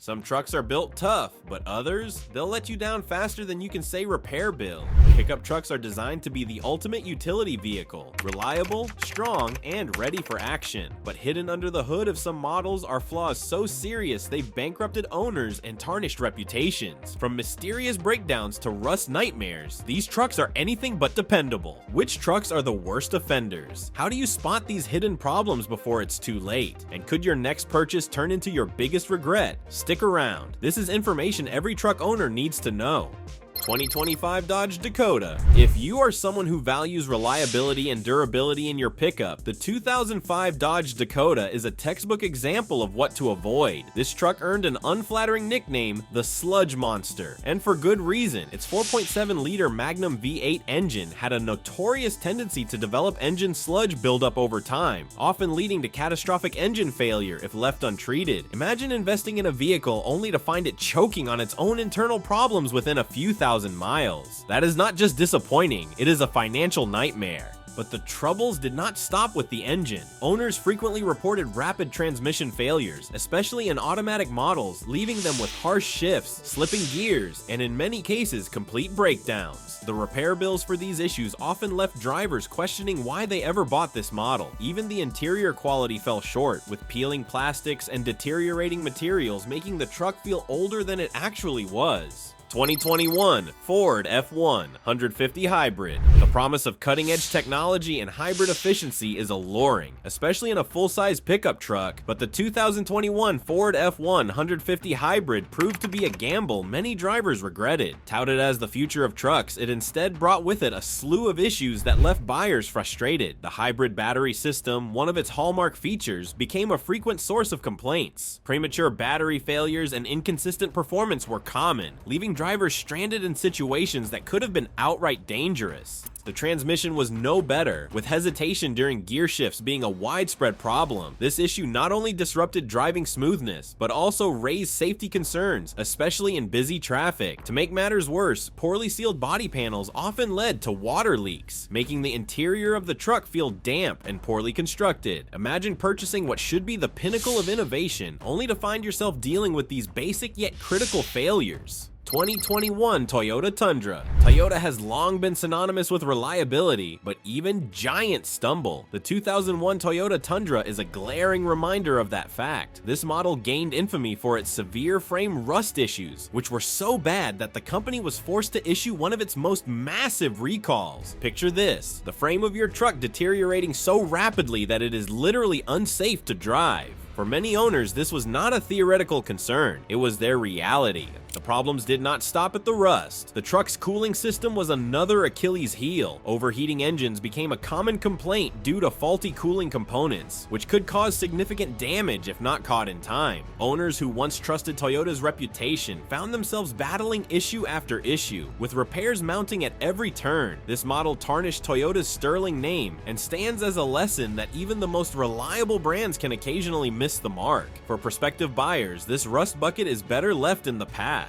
Some trucks are built tough, but others, they'll let you down faster than you can say repair bill. Pickup trucks are designed to be the ultimate utility vehicle, reliable, strong, and ready for action. But hidden under the hood of some models are flaws so serious they've bankrupted owners and tarnished reputations. From mysterious breakdowns to rust nightmares, these trucks are anything but dependable. Which trucks are the worst offenders? How do you spot these hidden problems before it's too late? And could your next purchase turn into your biggest regret? Stick around. This is information every truck owner needs to know. 2025 Dodge Dakota. If you are someone who values reliability and durability in your pickup, the 2005 Dodge Dakota is a textbook example of what to avoid. This truck earned an unflattering nickname, the Sludge Monster, and for good reason. Its 4.7-liter Magnum V8 engine had a notorious tendency to develop engine sludge buildup over time, often leading to catastrophic engine failure if left untreated. Imagine investing in a vehicle only to find it choking on its own internal problems within a few thousand miles. That is not just disappointing, it is a financial nightmare. But the troubles did not stop with the engine. Owners frequently reported rapid transmission failures, especially in automatic models, leaving them with harsh shifts, slipping gears, and in many cases, complete breakdowns. The repair bills for these issues often left drivers questioning why they ever bought this model. Even the interior quality fell short, with peeling plastics and deteriorating materials making the truck feel older than it actually was. 2021 Ford F1 150 Hybrid. The promise of cutting-edge technology and hybrid efficiency is alluring, especially in a full-size pickup truck, but the 2021 Ford F1 150 Hybrid proved to be a gamble many drivers regretted. Touted as the future of trucks, it instead brought with it a slew of issues that left buyers frustrated. The hybrid battery system, one of its hallmark features, became a frequent source of complaints. Premature battery failures and inconsistent performance were common, leaving drivers stranded in situations that could have been outright dangerous. The transmission was no better, with hesitation during gear shifts being a widespread problem. This issue not only disrupted driving smoothness, but also raised safety concerns, especially in busy traffic. To make matters worse, poorly sealed body panels often led to water leaks, making the interior of the truck feel damp and poorly constructed. Imagine purchasing what should be the pinnacle of innovation, only to find yourself dealing with these basic yet critical failures. 2021 Toyota Tundra. Toyota has long been synonymous with reliability, but even giants stumble. The 2001 Toyota Tundra is a glaring reminder of that fact. This model gained infamy for its severe frame rust issues, which were so bad that the company was forced to issue one of its most massive recalls. Picture this: the frame of your truck deteriorating so rapidly that it is literally unsafe to drive. For many owners, this was not a theoretical concern, it was their reality. The problems did not stop at the rust. The truck's cooling system was another Achilles heel. Overheating engines became a common complaint due to faulty cooling components, which could cause significant damage if not caught in time. Owners who once trusted Toyota's reputation found themselves battling issue after issue, with repairs mounting at every turn. This model tarnished Toyota's sterling name and stands as a lesson that even the most reliable brands can occasionally miss the mark. For prospective buyers, this rust bucket is better left in the past.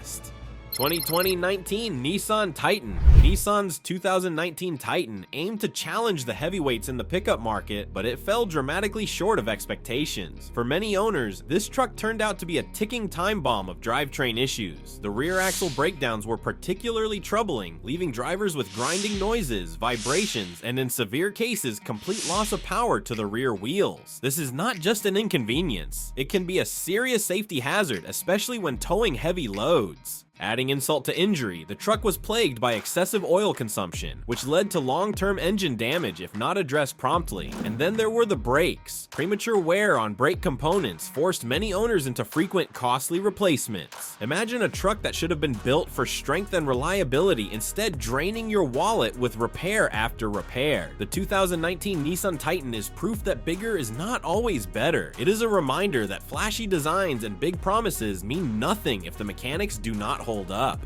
2019 Nissan Titan. Nissan's 2019 Titan aimed to challenge the heavyweights in the pickup market, but it fell dramatically short of expectations. For many owners, this truck turned out to be a ticking time bomb of drivetrain issues. The rear axle breakdowns were particularly troubling, leaving drivers with grinding noises, vibrations, and in severe cases, complete loss of power to the rear wheels. This is not just an inconvenience. It can be a serious safety hazard, especially when towing heavy loads. Adding insult to injury, the truck was plagued by excessive oil consumption, which led to long-term engine damage if not addressed promptly. And then there were the brakes. Premature wear on brake components forced many owners into frequent, costly replacements. Imagine a truck that should have been built for strength and reliability instead draining your wallet with repair after repair. The 2019 Nissan Titan is proof that bigger is not always better. It is a reminder that flashy designs and big promises mean nothing if the mechanics do not hold up.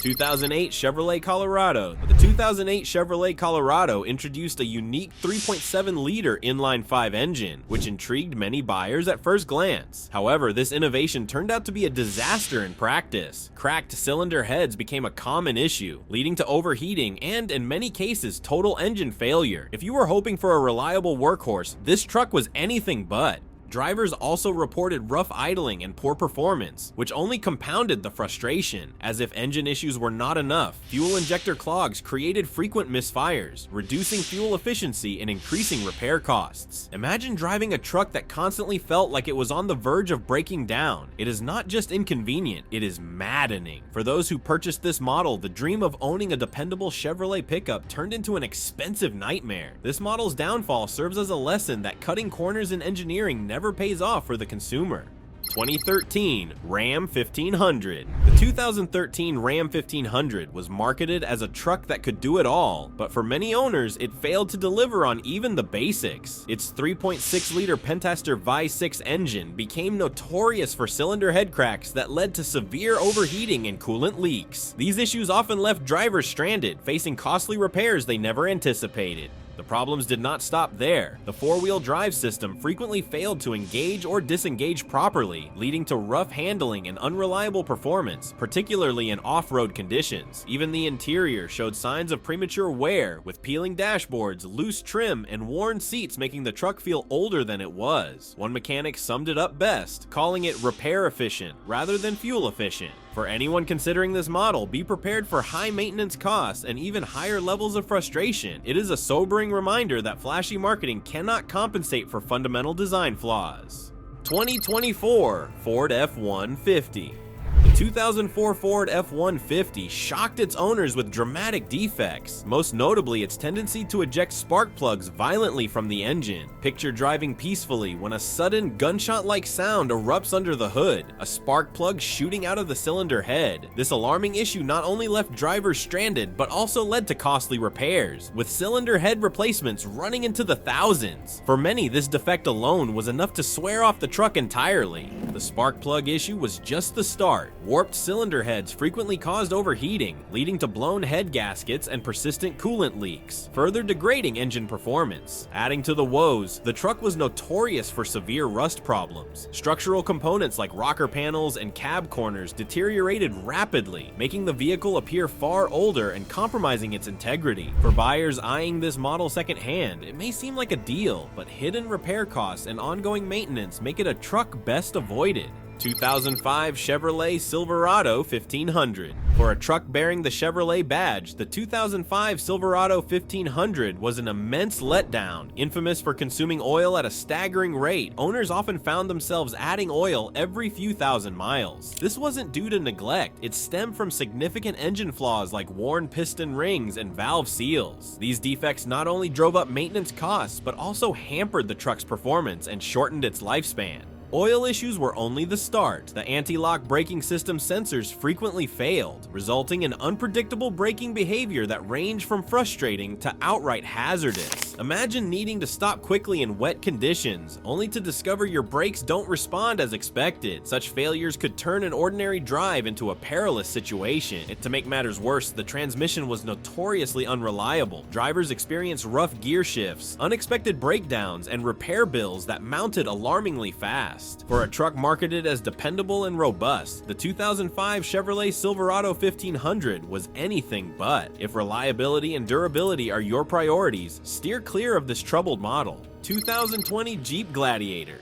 2008 Chevrolet Colorado. The 2008 Chevrolet Colorado introduced a unique 3.7-liter inline-5 engine, which intrigued many buyers at first glance. However, this innovation turned out to be a disaster in practice. Cracked cylinder heads became a common issue, leading to overheating and, in many cases, total engine failure. If you were hoping for a reliable workhorse, this truck was anything but. Drivers also reported rough idling and poor performance, which only compounded the frustration. As if engine issues were not enough, fuel injector clogs created frequent misfires, reducing fuel efficiency and increasing repair costs. Imagine driving a truck that constantly felt like it was on the verge of breaking down. It is not just inconvenient, it is maddening. For those who purchased this model, the dream of owning a dependable Chevrolet pickup turned into an expensive nightmare. This model's downfall serves as a lesson that cutting corners in engineering never pays off for the consumer. 2013 Ram 1500. The 2013 Ram 1500 was marketed as a truck that could do it all, but for many owners, it failed to deliver on even the basics. Its 3.6-liter Pentaster Vi-6 engine became notorious for cylinder head cracks that led to severe overheating and coolant leaks. These issues often left drivers stranded, facing costly repairs they never anticipated. The problems did not stop there. The four-wheel drive system frequently failed to engage or disengage properly, leading to rough handling and unreliable performance, particularly in off-road conditions. Even the interior showed signs of premature wear, with peeling dashboards, loose trim, and worn seats making the truck feel older than it was. One mechanic summed it up best, calling it repair efficient rather than fuel efficient. For anyone considering this model, be prepared for high maintenance costs and even higher levels of frustration. It is a sobering reminder that flashy marketing cannot compensate for fundamental design flaws. 2024 Ford F-150. The 2004 Ford F-150 shocked its owners with dramatic defects, most notably its tendency to eject spark plugs violently from the engine. Picture driving peacefully when a sudden gunshot-like sound erupts under the hood, a spark plug shooting out of the cylinder head. This alarming issue not only left drivers stranded, but also led to costly repairs, with cylinder head replacements running into the thousands. For many, this defect alone was enough to swear off the truck entirely. The spark plug issue was just the start. Warped cylinder heads frequently caused overheating, leading to blown head gaskets and persistent coolant leaks, further degrading engine performance. Adding to the woes, the truck was notorious for severe rust problems. Structural components like rocker panels and cab corners deteriorated rapidly, making the vehicle appear far older and compromising its integrity. For buyers eyeing this model secondhand, it may seem like a deal, but hidden repair costs and ongoing maintenance make it a truck best avoided. 2005 Chevrolet Silverado 1500. For a truck bearing the Chevrolet badge, the 2005 Silverado 1500 was an immense letdown. Infamous for consuming oil at a staggering rate, owners often found themselves adding oil every few thousand miles. This wasn't due to neglect, it stemmed from significant engine flaws like worn piston rings and valve seals. These defects not only drove up maintenance costs, but also hampered the truck's performance and shortened its lifespan. Oil issues were only the start. The anti-lock braking system sensors frequently failed, resulting in unpredictable braking behavior that ranged from frustrating to outright hazardous. Imagine needing to stop quickly in wet conditions, only to discover your brakes don't respond as expected. Such failures could turn an ordinary drive into a perilous situation. And to make matters worse, the transmission was notoriously unreliable. Drivers experienced rough gear shifts, unexpected breakdowns, and repair bills that mounted alarmingly fast. For a truck marketed as dependable and robust, the 2005 Chevrolet Silverado 1500 was anything but. If reliability and durability are your priorities, steer clear of this troubled model. 2020 Jeep Gladiator.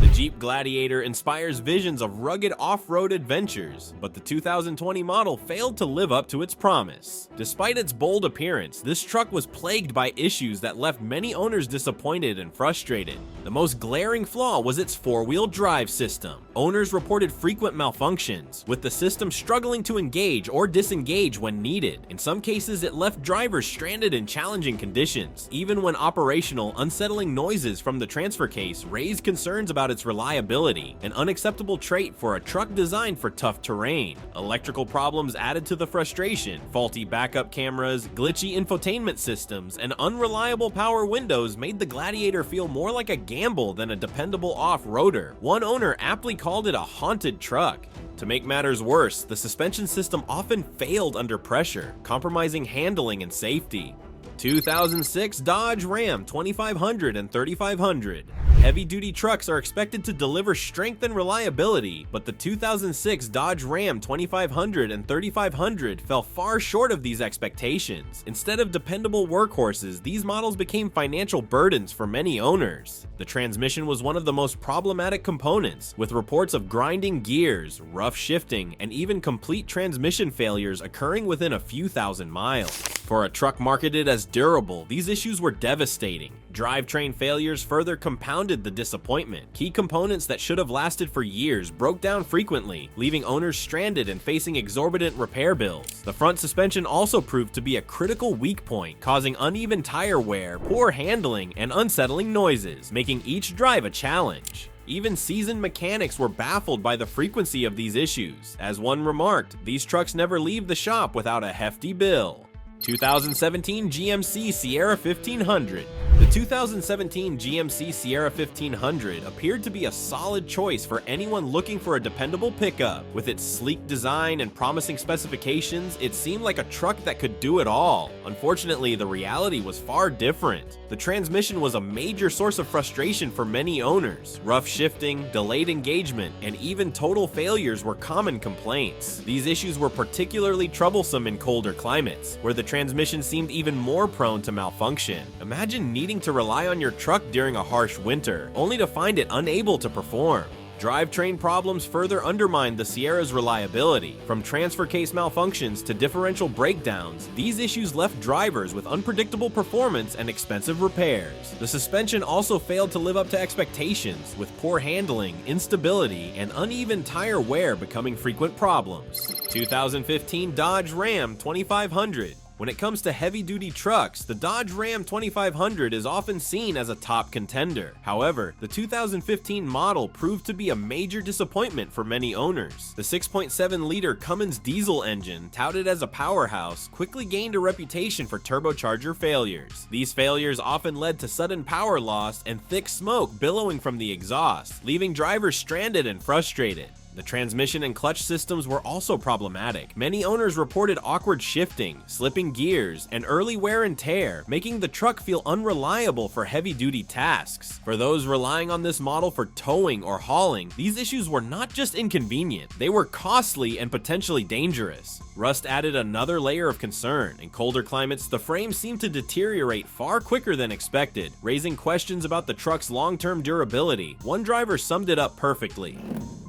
The Jeep Gladiator inspires visions of rugged off-road adventures, but the 2020 model failed to live up to its promise. Despite its bold appearance, this truck was plagued by issues that left many owners disappointed and frustrated. The most glaring flaw was its four-wheel drive system. Owners reported frequent malfunctions, with the system struggling to engage or disengage when needed. In some cases, it left drivers stranded in challenging conditions. Even when operational, unsettling noises from the transfer case raised concerns about its reliability, an unacceptable trait for a truck designed for tough terrain. Electrical problems added to the frustration. Faulty backup cameras, glitchy infotainment systems, and unreliable power windows made the Gladiator feel more like a gamble than a dependable off-roader. One owner aptly called it a haunted truck. To make matters worse, the suspension system often failed under pressure, compromising handling and safety. 2006 Dodge Ram 2500 and 3500. Heavy-duty trucks are expected to deliver strength and reliability, but the 2006 Dodge Ram 2500 and 3500 fell far short of these expectations. Instead of dependable workhorses, these models became financial burdens for many owners. The transmission was one of the most problematic components, with reports of grinding gears, rough shifting, and even complete transmission failures occurring within a few thousand miles. For a truck marketed as durable, these issues were devastating. Drivetrain failures further compounded the disappointment. Key components that should have lasted for years broke down frequently, leaving owners stranded and facing exorbitant repair bills. The front suspension also proved to be a critical weak point, causing uneven tire wear, poor handling, and unsettling noises, making each drive a challenge. Even seasoned mechanics were baffled by the frequency of these issues. As one remarked, these trucks never leave the shop without a hefty bill. 2017 GMC Sierra 1500. The 2017 GMC Sierra 1500 appeared to be a solid choice for anyone looking for a dependable pickup. With its sleek design and promising specifications, it seemed like a truck that could do it all. Unfortunately, the reality was far different. The transmission was a major source of frustration for many owners. Rough shifting, delayed engagement, and even total failures were common complaints. These issues were particularly troublesome in colder climates, where the transmission seemed even more prone to malfunction. Imagine needing to rely on your truck during a harsh winter, only to find it unable to perform. Drivetrain problems further undermined the Sierra's reliability. From transfer case malfunctions to differential breakdowns, these issues left drivers with unpredictable performance and expensive repairs. The suspension also failed to live up to expectations, with poor handling, instability, and uneven tire wear becoming frequent problems. 2015 Dodge Ram 2500. When it comes to heavy-duty trucks, the Dodge Ram 2500 is often seen as a top contender. However, the 2015 model proved to be a major disappointment for many owners. The 6.7-liter Cummins diesel engine, touted as a powerhouse, quickly gained a reputation for turbocharger failures. These failures often led to sudden power loss and thick smoke billowing from the exhaust, leaving drivers stranded and frustrated. The transmission and clutch systems were also problematic. Many owners reported awkward shifting, slipping gears, and early wear and tear, making the truck feel unreliable for heavy-duty tasks. For those relying on this model for towing or hauling, these issues were not just inconvenient, they were costly and potentially dangerous. Rust added another layer of concern. In colder climates, the frame seemed to deteriorate far quicker than expected, raising questions about the truck's long-term durability. One driver summed it up perfectly: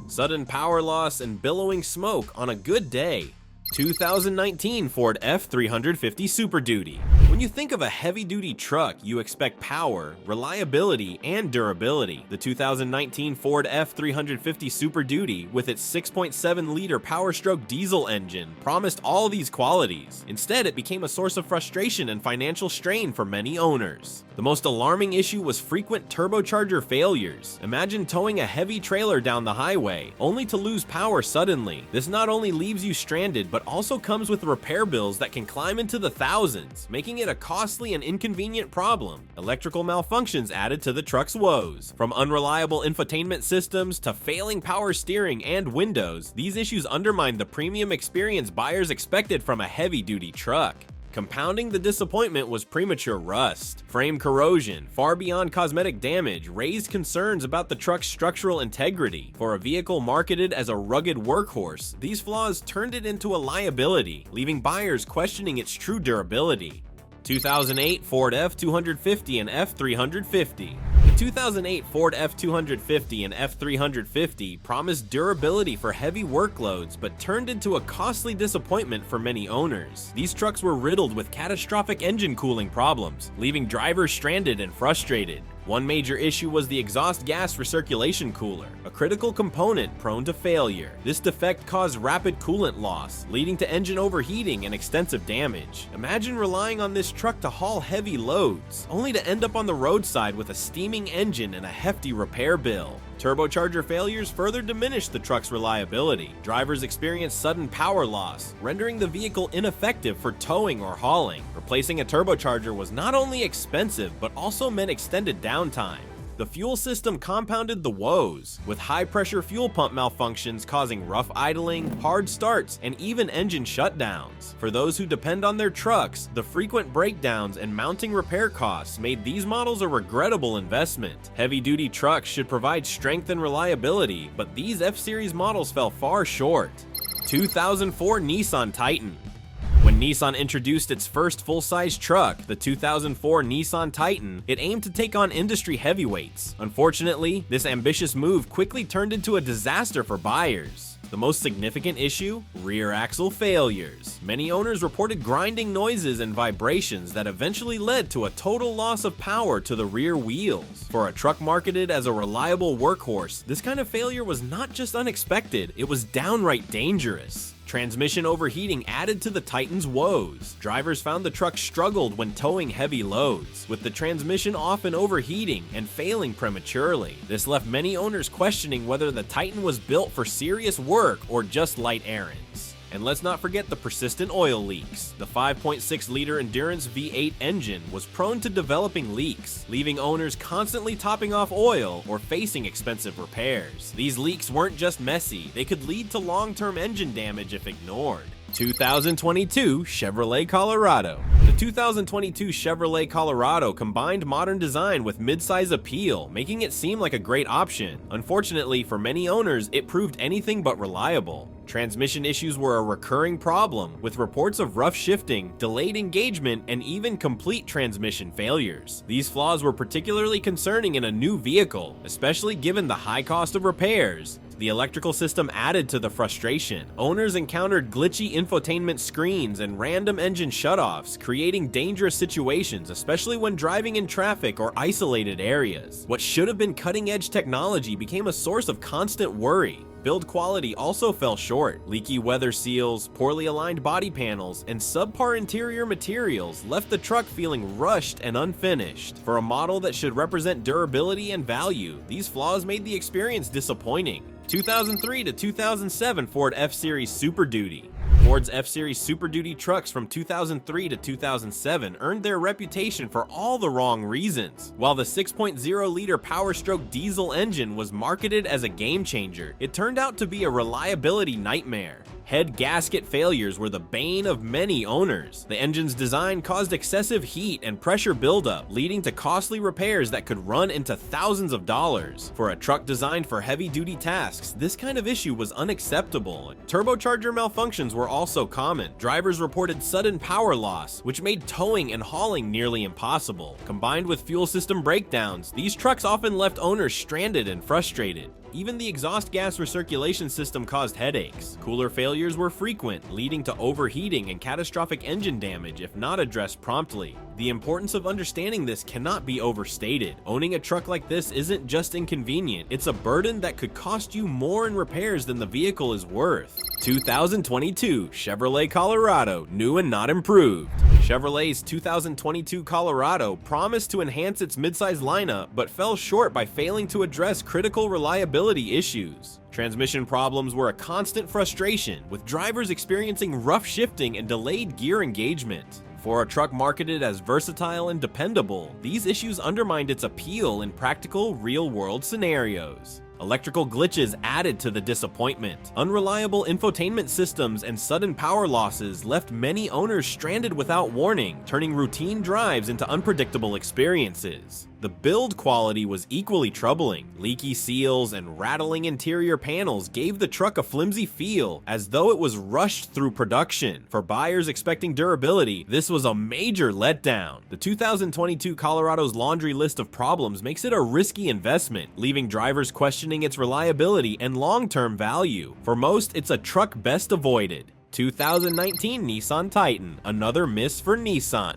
sudden power loss and billowing smoke on a good day. 2019 Ford F350 Super Duty. When you think of a heavy-duty truck, you expect power, reliability, and durability. The 2019 Ford F350 Super Duty, with its 6.7-liter Power-Stroke diesel engine, promised all these qualities. Instead, it became a source of frustration and financial strain for many owners. The most alarming issue was frequent turbocharger failures. Imagine towing a heavy trailer down the highway, only to lose power suddenly. This not only leaves you stranded, but also comes with repair bills that can climb into the thousands, making it a costly and inconvenient problem. Electrical malfunctions added to the truck's woes. From unreliable infotainment systems to failing power steering and windows, these issues undermined the premium experience buyers expected from a heavy-duty truck. Compounding the disappointment was premature rust. Frame corrosion, far beyond cosmetic damage, raised concerns about the truck's structural integrity. For a vehicle marketed as a rugged workhorse, these flaws turned it into a liability, leaving buyers questioning its true durability. 2008 Ford F250 and F350. The 2008 Ford F250 and F350 promised durability for heavy workloads, but turned into a costly disappointment for many owners. These trucks were riddled with catastrophic engine cooling problems, leaving drivers stranded and frustrated. One major issue was the exhaust gas recirculation cooler, a critical component prone to failure. This defect caused rapid coolant loss, leading to engine overheating and extensive damage. Imagine relying on this truck to haul heavy loads, only to end up on the roadside with a steaming engine and a hefty repair bill. Turbocharger failures further diminished the truck's reliability. Drivers experienced sudden power loss, rendering the vehicle ineffective for towing or hauling. Replacing a turbocharger was not only expensive, but also meant extended downtime. The fuel system compounded the woes, with high-pressure fuel pump malfunctions causing rough idling, hard starts, and even engine shutdowns. For those who depend on their trucks, the frequent breakdowns and mounting repair costs made these models a regrettable investment. Heavy-duty trucks should provide strength and reliability, but these F-Series models fell far short. 2004 Nissan Titan. When Nissan introduced its first full-size truck, the 2004 Nissan Titan, it aimed to take on industry heavyweights. Unfortunately, this ambitious move quickly turned into a disaster for buyers. The most significant issue? Rear axle failures. Many owners reported grinding noises and vibrations that eventually led to a total loss of power to the rear wheels. For a truck marketed as a reliable workhorse, this kind of failure was not just unexpected, it was downright dangerous. Transmission overheating added to the Titan's woes. Drivers found the truck struggled when towing heavy loads, with the transmission often overheating and failing prematurely. This left many owners questioning whether the Titan was built for serious work or just light errands. And let's not forget the persistent oil leaks. The 5.6-liter Endurance V8 engine was prone to developing leaks, leaving owners constantly topping off oil or facing expensive repairs. These leaks weren't just messy, they could lead to long-term engine damage if ignored. 2022 Chevrolet Colorado. The 2022 Chevrolet Colorado combined modern design with midsize appeal, making it seem like a great option. Unfortunately, for many owners, it proved anything but reliable. Transmission issues were a recurring problem, with reports of rough shifting, delayed engagement, and even complete transmission failures. These flaws were particularly concerning in a new vehicle, especially given the high cost of repairs. The electrical system added to the frustration. Owners encountered glitchy infotainment screens and random engine shutoffs, creating dangerous situations, especially when driving in traffic or isolated areas. What should have been cutting-edge technology became a source of constant worry. Build quality also fell short. Leaky weather seals, poorly aligned body panels, and subpar interior materials left the truck feeling rushed and unfinished. For a model that should represent durability and value, these flaws made the experience disappointing. 2003 to 2007 Ford F-Series Superduty. Ford's F-Series Superduty trucks from 2003 to 2007 earned their reputation for all the wrong reasons. While the 6.0-liter Power-Stroke diesel engine was marketed as a game-changer, it turned out to be a reliability nightmare. Head gasket failures were the bane of many owners. The engine's design caused excessive heat and pressure buildup, leading to costly repairs that could run into thousands of dollars. For a truck designed for heavy-duty tasks, this kind of issue was unacceptable. Turbocharger malfunctions were also common. Drivers reported sudden power loss, which made towing and hauling nearly impossible. Combined with fuel system breakdowns, these trucks often left owners stranded and frustrated. Even the exhaust gas recirculation system caused headaches. Cooler failures were frequent, leading to overheating and catastrophic engine damage if not addressed promptly. The importance of understanding this cannot be overstated. Owning a truck like this isn't just inconvenient, it's a burden that could cost you more in repairs than the vehicle is worth. 2022 Chevrolet Colorado, new and not improved. Chevrolet's 2022 Colorado promised to enhance its midsize lineup, but fell short by failing to address critical reliability issues. Transmission problems were a constant frustration, with drivers experiencing rough shifting and delayed gear engagement. For a truck marketed as versatile and dependable, these issues undermined its appeal in practical, real-world scenarios. Electrical glitches added to the disappointment. Unreliable infotainment systems and sudden power losses left many owners stranded without warning, turning routine drives into unpredictable experiences. The build quality was equally troubling. Leaky seals and rattling interior panels gave the truck a flimsy feel, as though it was rushed through production. For buyers expecting durability, this was a major letdown. The 2022 Colorado's laundry list of problems makes it a risky investment, leaving drivers questioning its reliability and long-term value. For most, it's a truck best avoided. 2019 Nissan Titan, another miss for Nissan.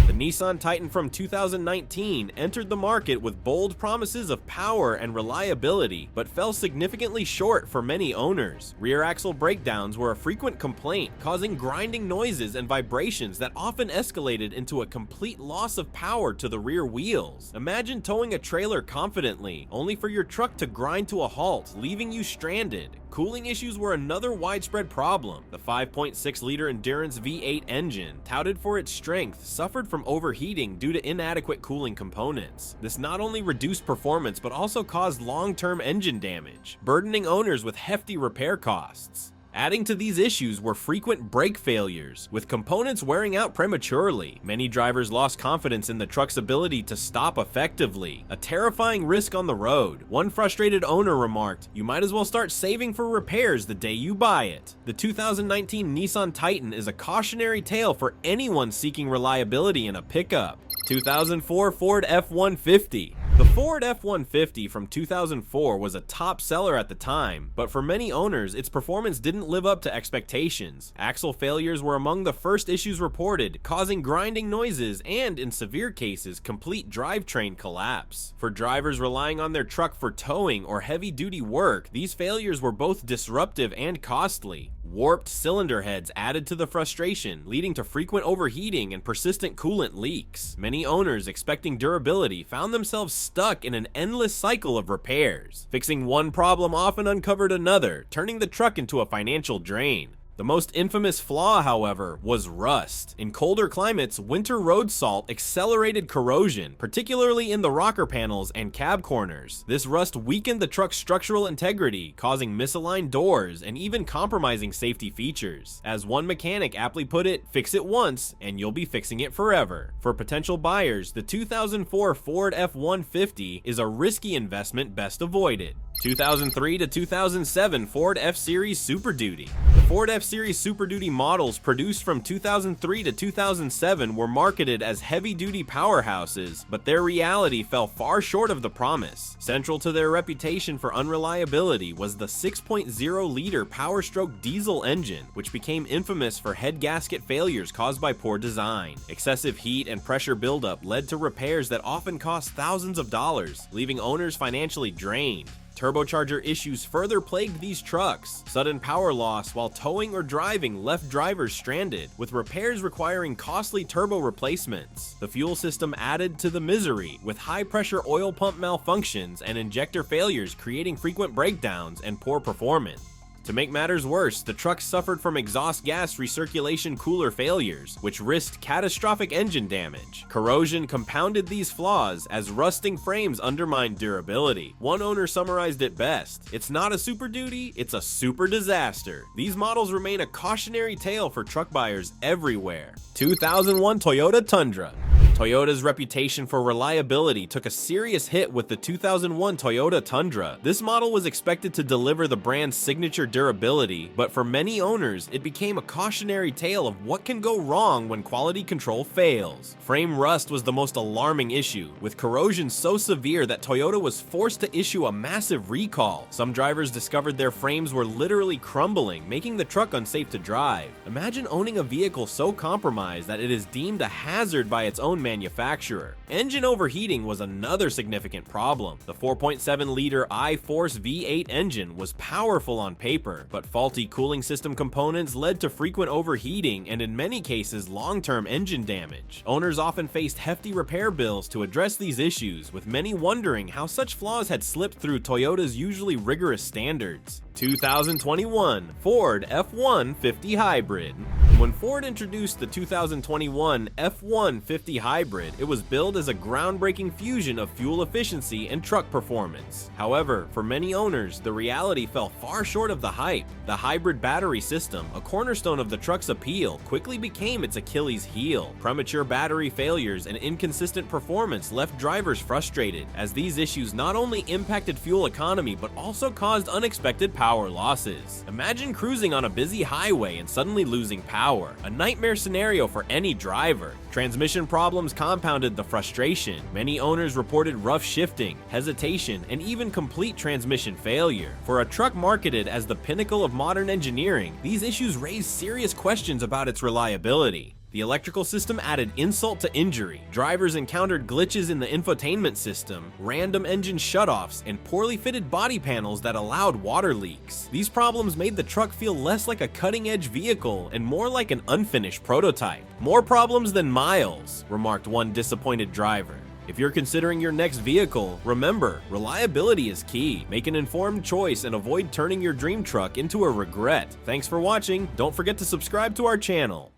The Nissan Titan from 2019 entered the market with bold promises of power and reliability, but fell significantly short for many owners. Rear axle breakdowns were a frequent complaint, causing grinding noises and vibrations that often escalated into a complete loss of power to the rear wheels. Imagine towing a trailer confidently, only for your truck to grind to a halt, leaving you stranded. Cooling issues were another widespread problem. The 5.6-liter Endurance V8 engine, touted for its strength, suffered from overheating due to inadequate cooling components. This not only reduced performance but also caused long-term engine damage, burdening owners with hefty repair costs. Adding to these issues were frequent brake failures, with components wearing out prematurely. Many drivers lost confidence in the truck's ability to stop effectively, a terrifying risk on the road. One frustrated owner remarked, "You might as well start saving for repairs the day you buy it." The 2019 Nissan Titan is a cautionary tale for anyone seeking reliability in a pickup. 2004 Ford F-150. The Ford F-150 from 2004 was a top seller at the time, but for many owners, its performance didn't live up to expectations. Axle failures were among the first issues reported, causing grinding noises and, in severe cases, complete drivetrain collapse. For drivers relying on their truck for towing or heavy-duty work, these failures were both disruptive and costly. Warped cylinder heads added to the frustration, leading to frequent overheating and persistent coolant leaks. Many owners expecting durability found themselves stuck in an endless cycle of repairs. Fixing one problem often uncovered another, turning the truck into a financial drain. The most infamous flaw, however, was rust. In colder climates, winter road salt accelerated corrosion, particularly in the rocker panels and cab corners. This rust weakened the truck's structural integrity, causing misaligned doors and even compromising safety features. As one mechanic aptly put it, "Fix it once, and you'll be fixing it forever." For potential buyers, the 2004 Ford F-150 is a risky investment best avoided. 2003 to 2007 Ford F-Series Superduty. The Ford F-Series Superduty models produced from 2003 to 2007 were marketed as heavy-duty powerhouses, but their reality fell far short of the promise. Central to their reputation for unreliability was the 6.0-liter Power-Stroke diesel engine, which became infamous for head gasket failures caused by poor design. Excessive heat and pressure buildup led to repairs that often cost thousands of dollars, leaving owners financially drained. Turbocharger issues further plagued these trucks. Sudden power loss while towing or driving left drivers stranded, with repairs requiring costly turbo replacements. The fuel system added to the misery, with high-pressure oil pump malfunctions and injector failures creating frequent breakdowns and poor performance. To make matters worse, the truck suffered from exhaust gas recirculation cooler failures, which risked catastrophic engine damage. Corrosion compounded these flaws as rusting frames undermined durability. One owner summarized it best: "It's not a Super Duty, it's a super disaster." These models remain a cautionary tale for truck buyers everywhere. 2001 Toyota Tundra. Toyota's reputation for reliability took a serious hit with the 2001 Toyota Tundra. This model was expected to deliver the brand's signature durability, but for many owners, it became a cautionary tale of what can go wrong when quality control fails. Frame rust was the most alarming issue, with corrosion so severe that Toyota was forced to issue a massive recall. Some drivers discovered their frames were literally crumbling, making the truck unsafe to drive. Imagine owning a vehicle so compromised that it is deemed a hazard by its own manufacturer. Engine overheating was another significant problem. The 4.7-liter I-Force V8 engine was powerful on paper, but faulty cooling system components led to frequent overheating and in many cases long-term engine damage. Owners often faced hefty repair bills to address these issues, with many wondering how such flaws had slipped through Toyota's usually rigorous standards. 2021 Ford F-150 Hybrid. When Ford introduced the 2021 F-150 Hybrid, it was billed as a groundbreaking fusion of fuel efficiency and truck performance. However, for many owners, the reality fell far short of the hype. The hybrid battery system, a cornerstone of the truck's appeal, quickly became its Achilles heel. Premature battery failures and inconsistent performance left drivers frustrated, as these issues not only impacted fuel economy but also caused unexpected power losses. Imagine cruising on a busy highway and suddenly losing power, a nightmare scenario for any driver. Transmission problems compounded the frustration. Many owners reported rough shifting, hesitation, and even complete transmission failure. For a truck marketed as the pinnacle of modern engineering, these issues raised serious questions about its reliability. The electrical system added insult to injury. Drivers encountered glitches in the infotainment system, random engine shutoffs, and poorly fitted body panels that allowed water leaks. These problems made the truck feel less like a cutting-edge vehicle and more like an unfinished prototype. "More problems than miles," remarked one disappointed driver. If you're considering your next vehicle, remember, reliability is key. Make an informed choice and avoid turning your dream truck into a regret. Thanks for watching. Don't forget to subscribe to our channel.